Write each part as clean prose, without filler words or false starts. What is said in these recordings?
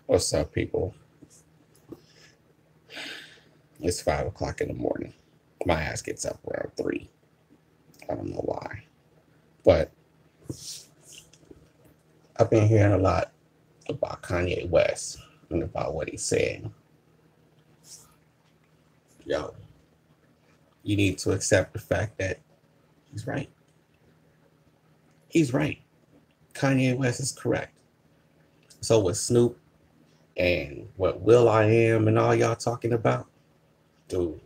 What's up, people? It's 5 o'clock in the morning. My ass gets up around 3. I don't know why. But I've been hearing a lot about Kanye West and about what he's saying. Yo, you need to accept the fact that he's right. He's right. Kanye West is correct. So with Snoop and what Will I Am and all y'all talking about, dude,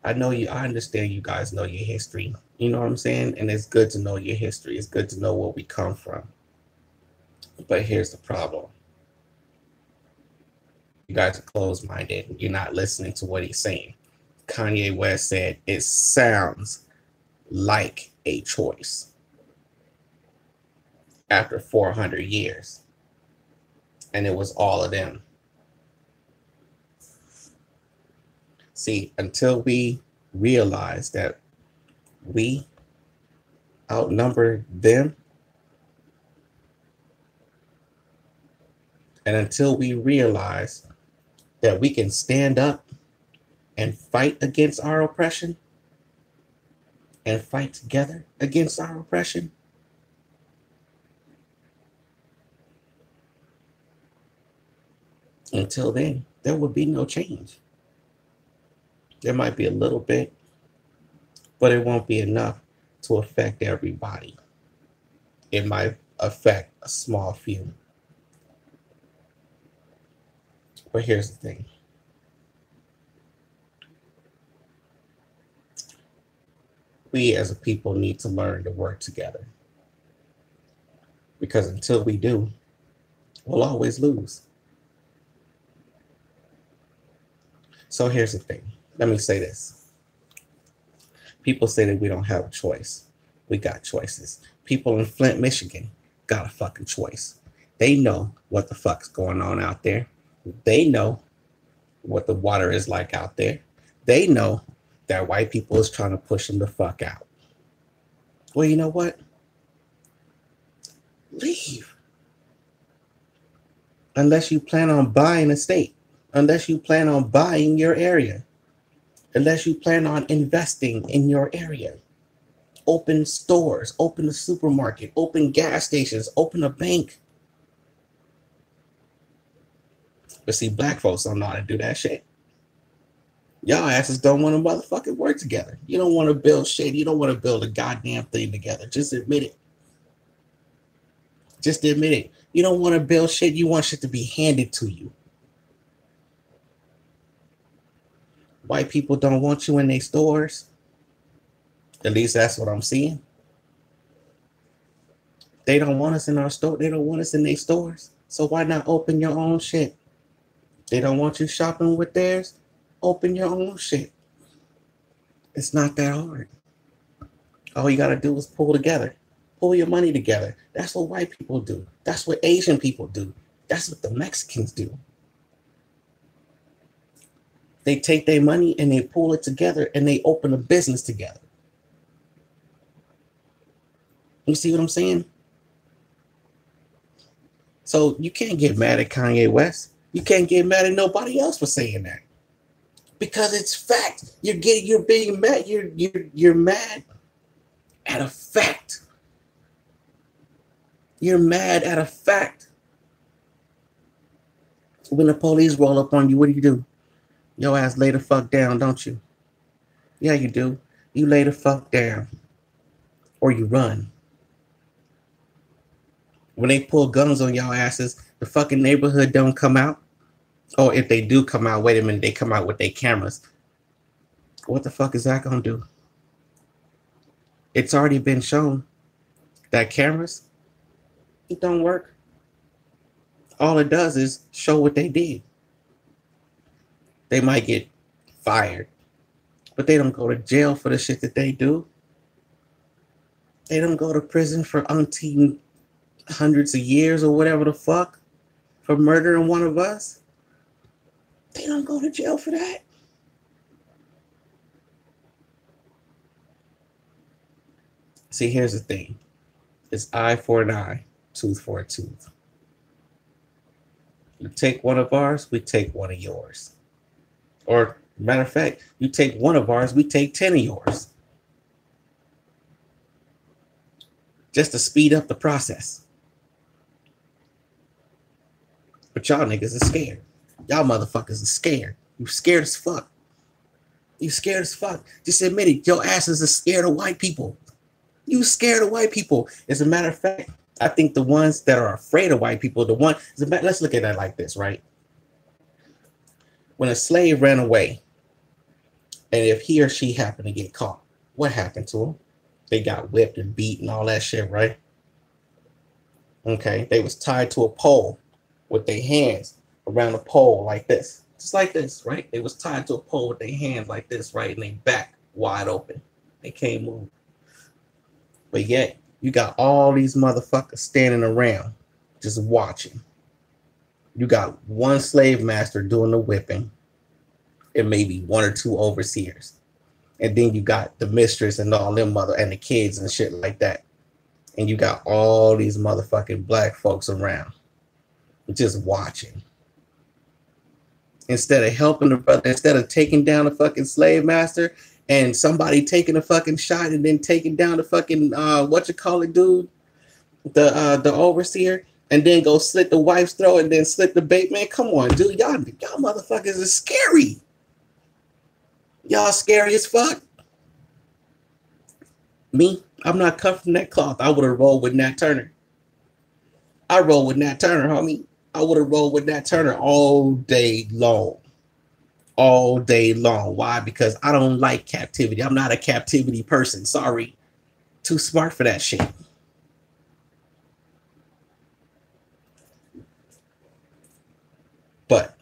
I understand you guys know your history. You know what I'm saying? And it's good to know your history. It's good to know where we come from. But here's the problem. You guys are closed minded. You're not listening to what he's saying. Kanye West said it sounds like a choice after 400 years. And it was all of them. See, until we realize that we outnumber them, and until we realize that we can stand up and fight against our oppression and fight together against our oppression, until then, there will be no change. There might be a little bit, but it won't be enough to affect everybody. It might affect a small few. But here's the thing. We as a people need to learn to work together. Because until we do, we'll always lose. So here's the thing. Let me say this. People say that we don't have a choice. We got choices. People in Flint, Michigan got a fucking choice. They know what the fuck's going on out there. They know what the water is like out there. They know that white people is trying to push them the fuck out. Well, you know what? Leave. Unless you plan on buying a state. Unless you plan on buying your area. Unless you plan on investing in your area. Open stores, open a supermarket, open gas stations, open a bank. But see, black folks don't know how to do that shit. Y'all asses don't want to motherfucking work together. You don't want to build shit. You don't want to build a goddamn thing together. Just admit it. Just admit it. You don't want to build shit. You want shit to be handed to you. White people don't want you in their stores. At least that's what I'm seeing. They don't want us in our store. They don't want us in their stores. So why not open your own shit? They don't want you shopping with theirs. Open your own shit. It's not that hard. All you gotta do is pull together. Pull your money together. That's what white people do. That's what Asian people do. That's what the Mexicans do. They take their money and they pull it together and they open a business together. You see what I'm saying? So you can't get mad at Kanye West. You can't get mad at nobody else for saying that. Because it's fact. You're being mad. You're mad at a fact. You're mad at a fact. When the police roll up on you, what do? Your ass lay the fuck down, don't you? Yeah, you do. You lay the fuck down. Or you run. When they pull guns on y'all asses, the fucking neighborhood don't come out. Or if they do come out, wait a minute, they come out with their cameras. What the fuck is that gonna do? It's already been shown that cameras, it don't work. All it does is show what they did. They might get fired, but they don't go to jail for the shit that they do. They don't go to prison for umpteen hundreds of years or whatever the fuck for murdering one of us. They don't go to jail for that. See, here's the thing. It's eye for an eye, tooth for a tooth. You take one of ours, we take one of yours. Or, matter of fact, you take one of ours, we take 10 of yours. Just to speed up the process. But y'all niggas are scared. Y'all motherfuckers are scared. You scared as fuck. You scared as fuck. Just admit it. Your asses are scared of white people. You scared of white people. As a matter of fact, I think the ones that are afraid of white people, let's look at that like this, right? When a slave ran away, and if he or she happened to get caught, what happened to him? They got whipped and beat and all that shit, right? Okay, they was tied to a pole with their hands around the pole like this. Just like this, right? They was tied to a pole with their hands like this, right? And they back wide open. They can't move. But yet, you got all these motherfuckers standing around just watching. You got one slave master doing the whipping and maybe one or two overseers. And then you got the mistress and all them and the kids and shit like that. And you got all these motherfucking black folks around just watching. Instead of helping the brother, instead of taking down the fucking slave master and somebody taking a fucking shot and then taking down the fucking dude, the overseer, and then go slit the wife's throat and then slit the bait. Man, come on, dude. Y'all motherfuckers are scary. Y'all scary as fuck. Me, I'm not cut from that cloth. I would have rolled with Nat Turner. I rolled with Nat Turner, homie. I would have rolled with Nat Turner all day long. All day long. Why? Because I don't like captivity. I'm not a captivity person. Sorry. Too smart for that shit. But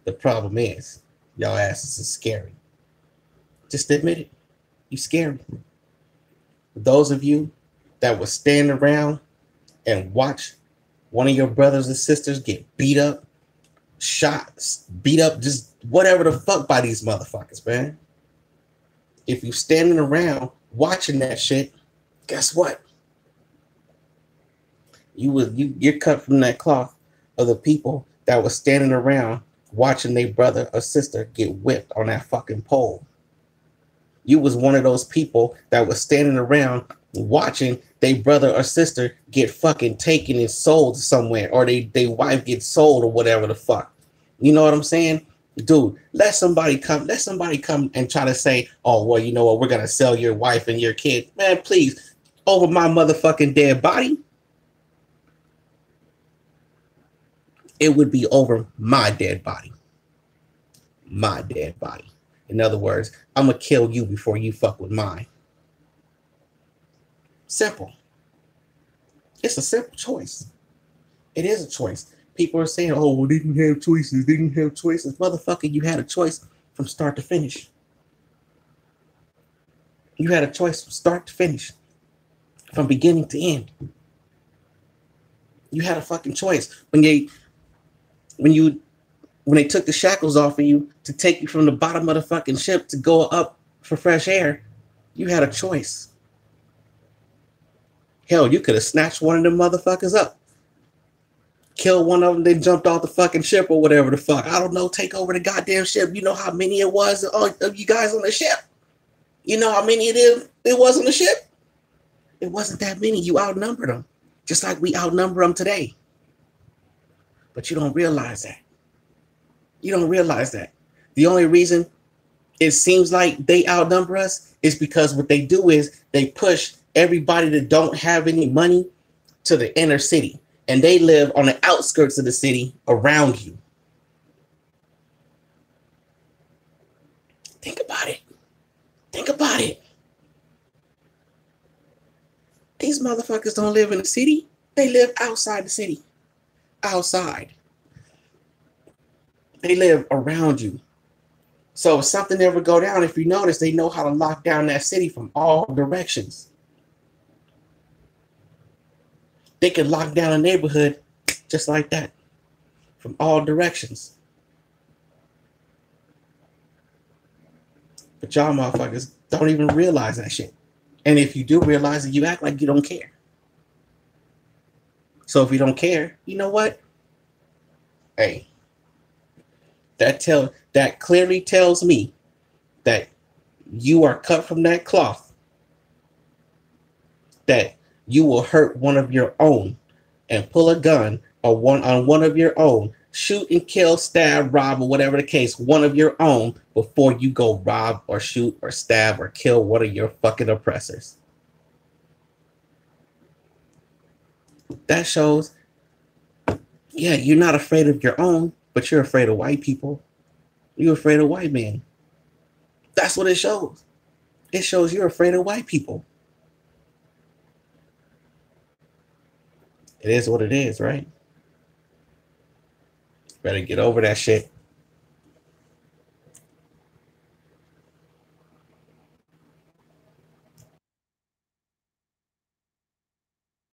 the problem is, y'all asses are scary. Just admit it. You scary. Those of you that will stand around and watch one of your brothers and sisters get beat up, shot, beat up, just whatever the fuck by these motherfuckers, man. If you standing around watching that shit, guess what? You're cut from that cloth of the people that was standing around watching their brother or sister get whipped on that fucking pole. You was one of those people that was standing around watching their brother or sister get fucking taken and sold somewhere, or they wife get sold or whatever the fuck. You know what I'm saying? Dude, let somebody come and try to say, oh, well, you know what, we're gonna sell your wife and your kid. Man, please, over my motherfucking dead body. It would be over my dead body. My dead body. In other words, I'm gonna kill you before you fuck with mine. Simple. It's a simple choice. It is a choice. People are saying, oh, well, they didn't have choices. They didn't have choices. Motherfucker, you had a choice from start to finish. You had a choice from start to finish. From beginning to end. You had a fucking choice. When they took the shackles off of you to take you from the bottom of the fucking ship to go up for fresh air, you had a choice. Hell, you could have snatched one of them motherfuckers up. Killed one of them, then jumped off the fucking ship or whatever the fuck. I don't know, take over the goddamn ship. You know how many it was of you guys on the ship? You know how many it was on the ship? It wasn't that many. You outnumbered them. Just like we outnumber them today. But you don't realize that. You don't realize that. The only reason it seems like they outnumber us is because what they do is they push everybody that don't have any money to the inner city. And they live on the outskirts of the city around you. Think about it. Think about it. These motherfuckers don't live in the city. They live outside the city. Outside. They live around you. So if something ever go down, if you notice, they know how to lock down that city from all directions. They can lock down a neighborhood just like that from all directions. But y'all motherfuckers don't even realize that shit. And if you do realize it, you act like you don't care. So if you don't care, you know what? Hey, that clearly tells me that you are cut from that cloth, that you will hurt one of your own and pull a gun or one of your own, shoot and kill, stab, rob, or whatever the case, one of your own before you go rob or shoot or stab or kill one of your fucking oppressors. That shows, yeah, you're not afraid of your own, but you're afraid of white people. You're afraid of white men. That's what it shows. It shows you're afraid of white people. It is what it is, right? Better get over that shit.